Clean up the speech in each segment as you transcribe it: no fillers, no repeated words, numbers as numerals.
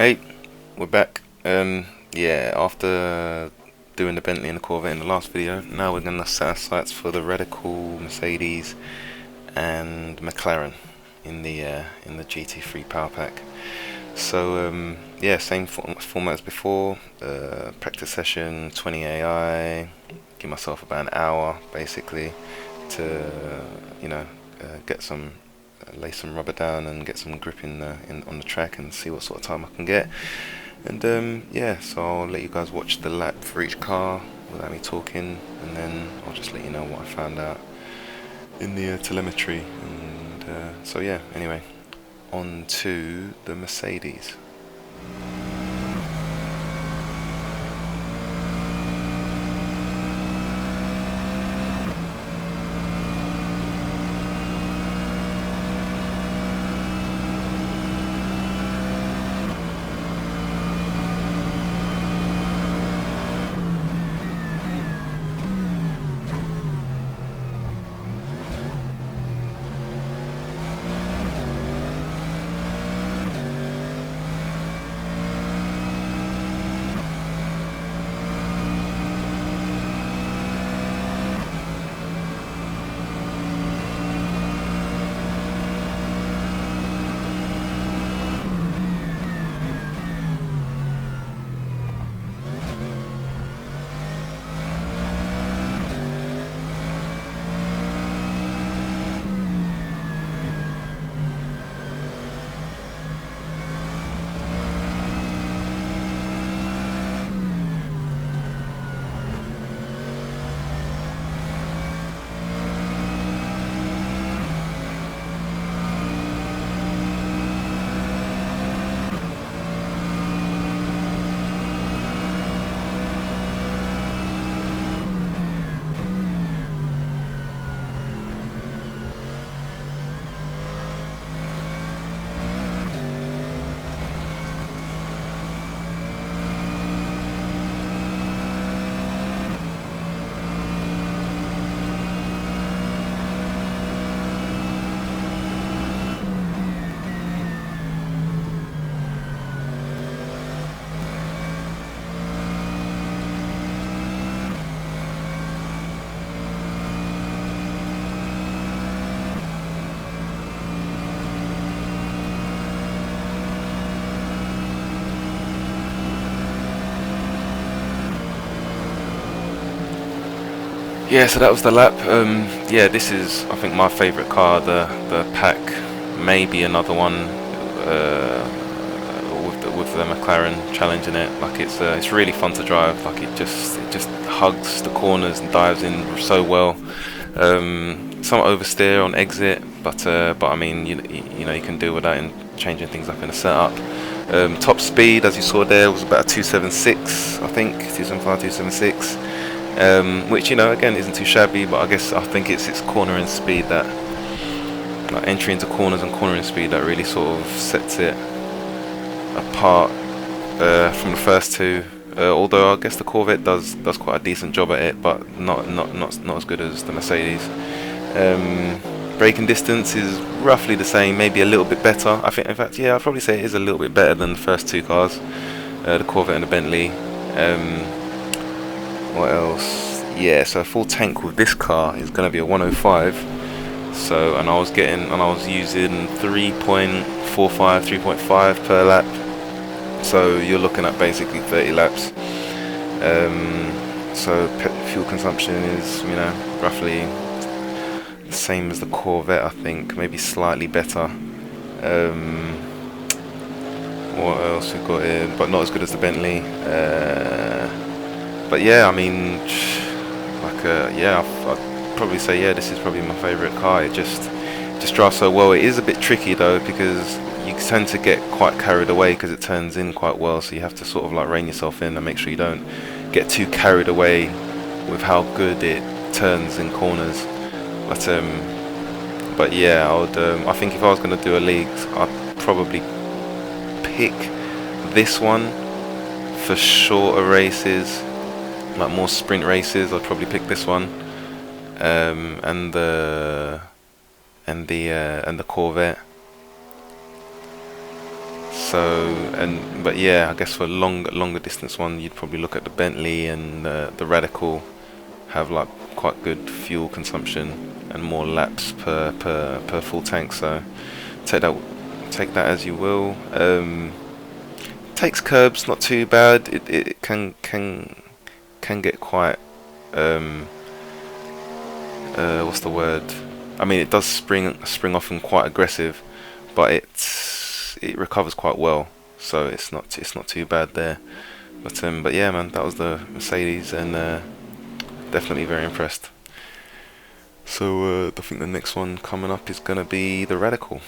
Hey, we're back. Yeah, after doing the Bentley and the Corvette in the last video, now we're gonna set our sights for the Radical, Mercedes, and McLaren in the GT3 Power Pack. So yeah, same format as before. Practice session, 20 AI. Give myself about an hour basically to get some lay some rubber down and get some grip in on the track and see what sort of time I can get. And yeah, so I'll let you guys watch the lap for each car without me talking, and then I'll just let you know what I found out in the telemetry. And so yeah, anyway, on to the Mercedes. Yeah, so that was the lap. Yeah, this is, I think, my favourite car. The pack, maybe another one with the McLaren challenging it. Like it's really fun to drive. Like it just hugs the corners and dives in so well. Some oversteer on exit, but I mean you know you can deal with that in changing things up in the setup. Top speed, as you saw there, was about a 276, I think 275, 276. Which, you know, again isn't too shabby, but I think it's its cornering speed, that like entry into corners and cornering speed, that really sort of sets it apart from the first two. Although I guess the Corvette does quite a decent job at it, but not as good as the Mercedes. Braking distance is roughly the same, maybe a little bit better. I think, in fact, yeah, I'd probably say it is a little bit better than the first two cars, the Corvette and the Bentley. What else? Yeah, so a full tank with this car is going to be a 105. So, and I was using 3.45, 3.5 per lap. So you're looking at basically 30 laps. So fuel consumption is, you know, roughly the same as the Corvette, I think, maybe slightly better. What else we got in? But not as good as the Bentley. But yeah, I mean, like yeah, I'd probably say, yeah, this is probably my favourite car. It just drives so well. It is a bit tricky though, because you tend to get quite carried away because it turns in quite well. So you have to sort of like rein yourself in and make sure you don't get too carried away with how good it turns in corners. But yeah, I think if I was going to do a league, I'd probably pick this one for shorter races. Like more sprint races, I'd probably pick this one, and the Corvette. But yeah, I guess for longer distance one, you'd probably look at the Bentley and the Radical. Have like quite good fuel consumption and more laps per full tank. So take that as you will. Takes curbs not too bad. It can get quite what's the word? I mean, it does spring off and quite aggressive, but it recovers quite well. So it's not too bad there. But yeah, man, that was the Mercedes, and definitely very impressed. So I think the next one coming up is gonna be the Radical.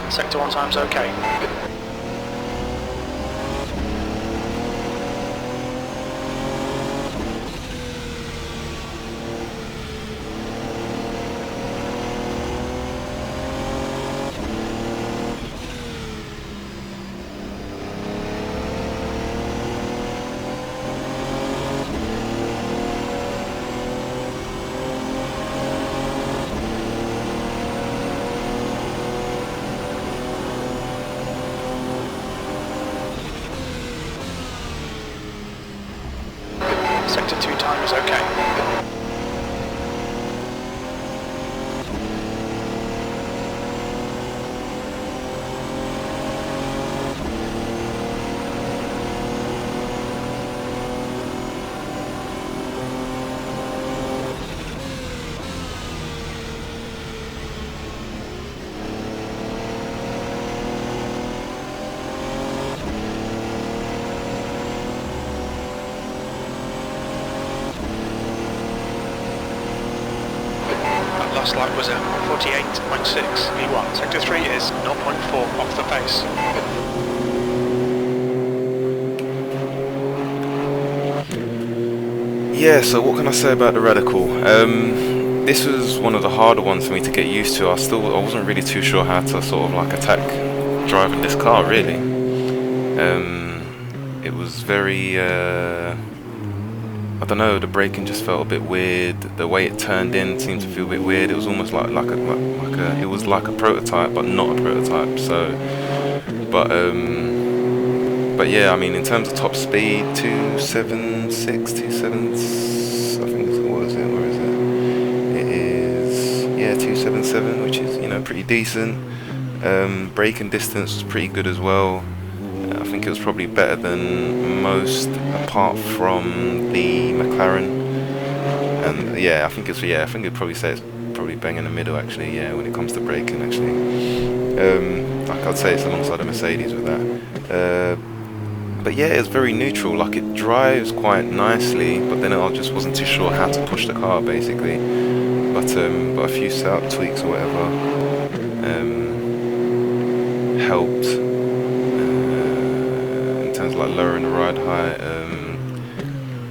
Sector 1 time's okay. Sector 2 time is okay. Last lap was a 48.6 V1. Sector 3 is 0.4 off the pace. Yeah, so what can I say about the Radical? This was one of the harder ones for me to get used to. I wasn't really too sure how to sort of like attack driving this car, really. It was very I don't know, the braking just felt a bit weird. The way it turned in seemed to feel a bit weird. It was almost like it was like a prototype, but not a prototype. So, but yeah, I mean, in terms of top speed, 276, 27. I think what is it? Where is it? It is 277, which is pretty decent. Braking distance was pretty good as well. I think it was probably better than most, apart from the McLaren. And yeah, I think it'd probably say it's probably bang in the middle actually. Yeah, when it comes to braking actually. Like I'd say it's alongside the Mercedes with that. But yeah, it's very neutral. Like it drives quite nicely, but then I just wasn't too sure how to push the car basically. But a few setup tweaks or whatever helped. like lowering the ride height.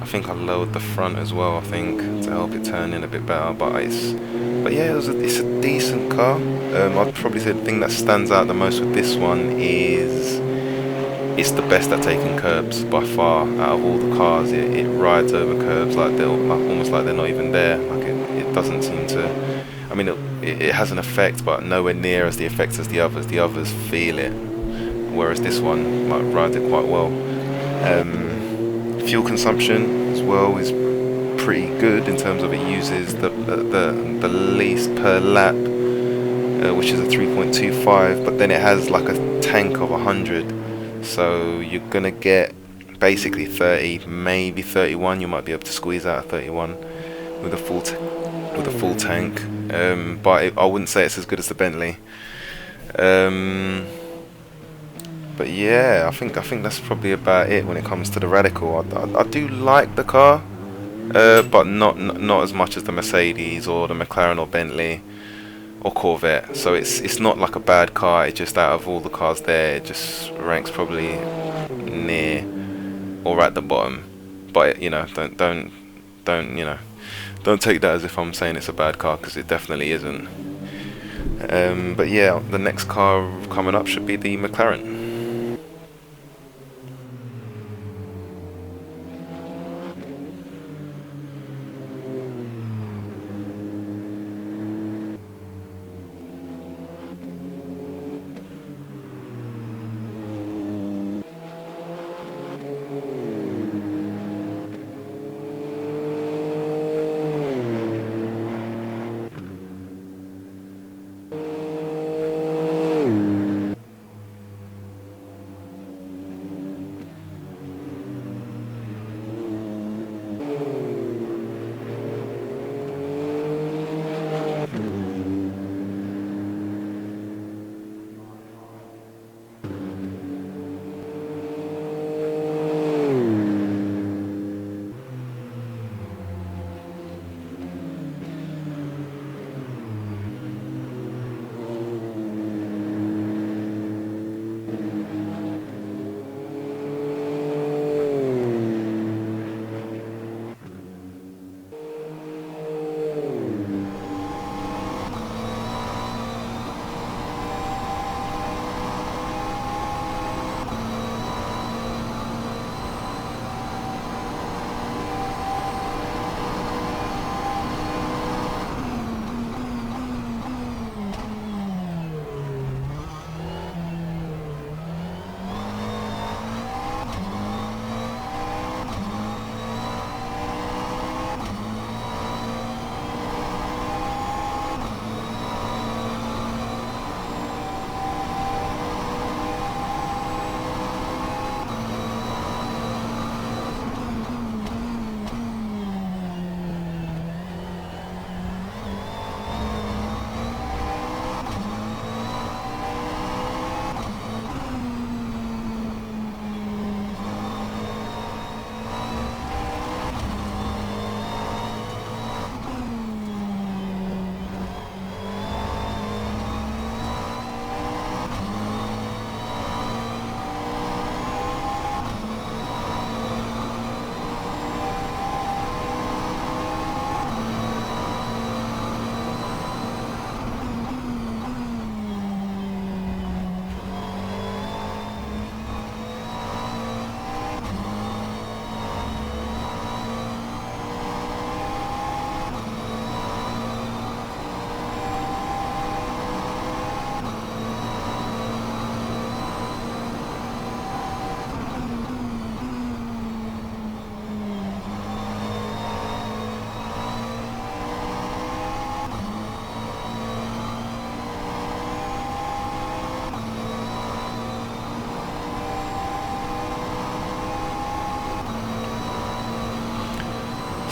I think I lowered the front as well, I think, to help it turn in a bit better. But yeah, it's a decent car. I'd probably say the thing that stands out the most with this one is it's the best at taking curbs by far. Out of all the cars, it rides over curbs like they're almost like they're not even there. Like it doesn't seem to. I mean, it has an effect, but nowhere near as the effect as the others. The others feel it, whereas this one like rides it quite well. Fuel consumption as well is pretty good in terms of it uses the least per lap, which is a 3.25, but then it has like a tank of 100, so you're gonna get basically 30, maybe 31. You might be able to squeeze out a 31 with a full tank, but I wouldn't say it's as good as the Bentley. But yeah, I think that's probably about it when it comes to the Radical. I do like the car, but not as much as the Mercedes or the McLaren or Bentley or Corvette. So it's not like a bad car. It just, out of all the cars there, it just ranks probably near or at the bottom. But you know, don't take that as if I'm saying it's a bad car, because it definitely isn't. But yeah, the next car coming up should be the McLaren.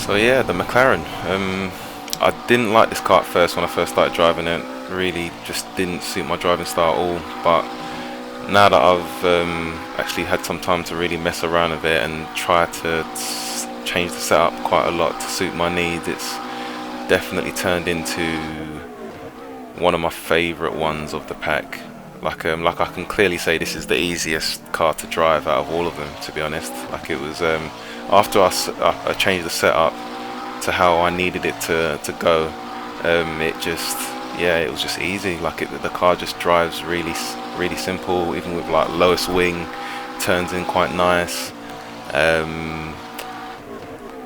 So yeah, the McLaren. I didn't like this car at first when I first started driving it. Really just didn't suit my driving style at all. But now that I've actually had some time to really mess around with it and try to change the setup quite a lot to suit my needs, it's definitely turned into one of my favourite ones of the pack. Like I can clearly say this is the easiest car to drive out of all of them, to be honest. Like it was after I changed the setup to how I needed it to go. It just, yeah, it was just easy. Like the car just drives really simple, even with like lowest wing, turns in quite nice.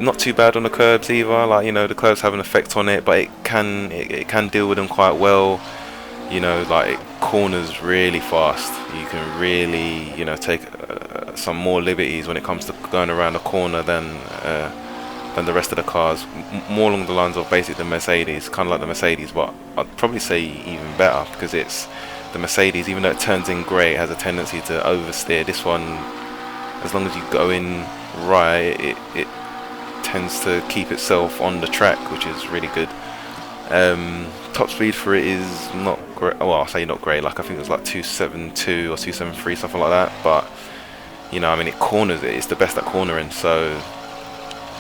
Not too bad on the curbs either. Like, you know, the curbs have an effect on it, but it can deal with them quite well. You know, like it corners really fast. You can really, you know, take some more liberties when it comes to going around a corner than the rest of the cars. More along the lines of basically the Mercedes, kind of like the Mercedes, but I'd probably say even better, because it's the Mercedes. Even though it turns in grey, it has a tendency to oversteer. This one, as long as you go in right, it tends to keep itself on the track, which is really good. Top speed for it is not great. Well, I'll say not great. Like I think it was like 272 or 273, something like that. But you know, I mean, it corners it. It's the best at cornering. So,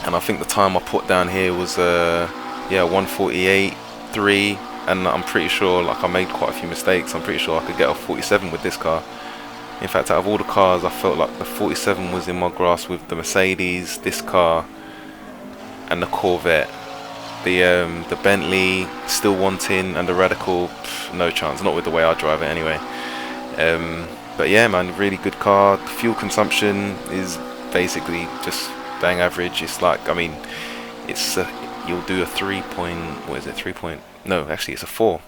and I think the time I put down here was yeah, 148.3, and I'm pretty sure, like, I made quite a few mistakes. I'm pretty sure I could get a 47 with this car. In fact, out of all the cars, I felt like the 47 was in my grasp with the Mercedes, this car, and the Corvette. The Bentley, still wanting, and the Radical, no chance, not with the way I drive it anyway. But yeah, man, really good car. The fuel consumption is basically just bang average. It's like, I mean, it's you'll do a 3 point, what is it, 3 point, no, actually it's a 4.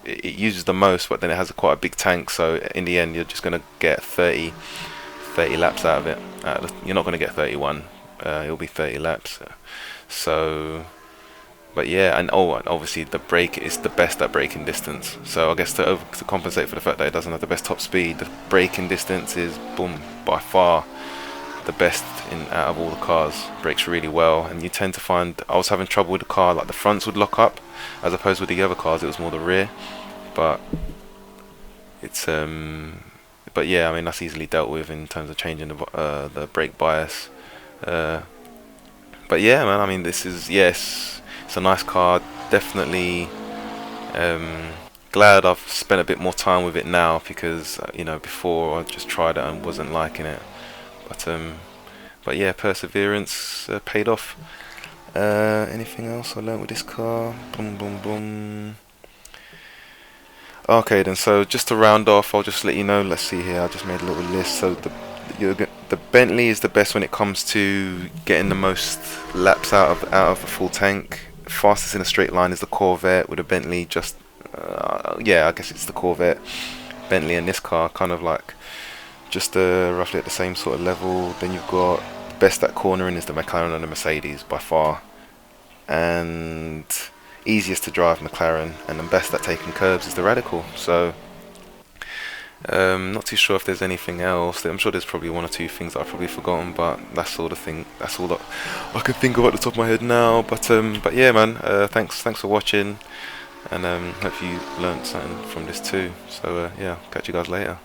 It uses the most, but then it has quite a big tank, so in the end you're just going to get 30 laps out of it. You're not going to get 31, it'll be 30 laps. So, but yeah, and obviously the brake is the best at braking distance. So I guess to compensate for the fact that it doesn't have the best top speed, the braking distance is, boom, by far the best out of all the cars. Brakes really well, and you tend to find, I was having trouble with the car, like the fronts would lock up, as opposed with the other cars it was more the rear. But it's but yeah, I mean, that's easily dealt with in terms of changing the brake bias. But yeah, man, I mean, this is, yes, it's a nice car. Definitely glad I've spent a bit more time with it now, because you know, before I just tried it and wasn't liking it. But yeah, perseverance paid off. Anything else I learned with this car? Boom, boom, boom. Okay, then, so just to round off, I'll just let you know. Let's see here. I just made a little list. So the Bentley is the best when it comes to getting the most laps out of a full tank. Fastest in a straight line is the Corvette, with a Bentley just yeah, I guess it's the Corvette, Bentley, and this car kind of like just roughly at the same sort of level. Then you've got best at cornering is the McLaren and the Mercedes by far, and easiest to drive McLaren, and the best at taking curbs is the Radical. So not too sure if there's anything else. I'm sure there's probably one or two things that I've probably forgotten, but that's all that I can think of at the top of my head now. But yeah, man, thanks for watching, and hope you learned something from this too. So yeah, catch you guys later.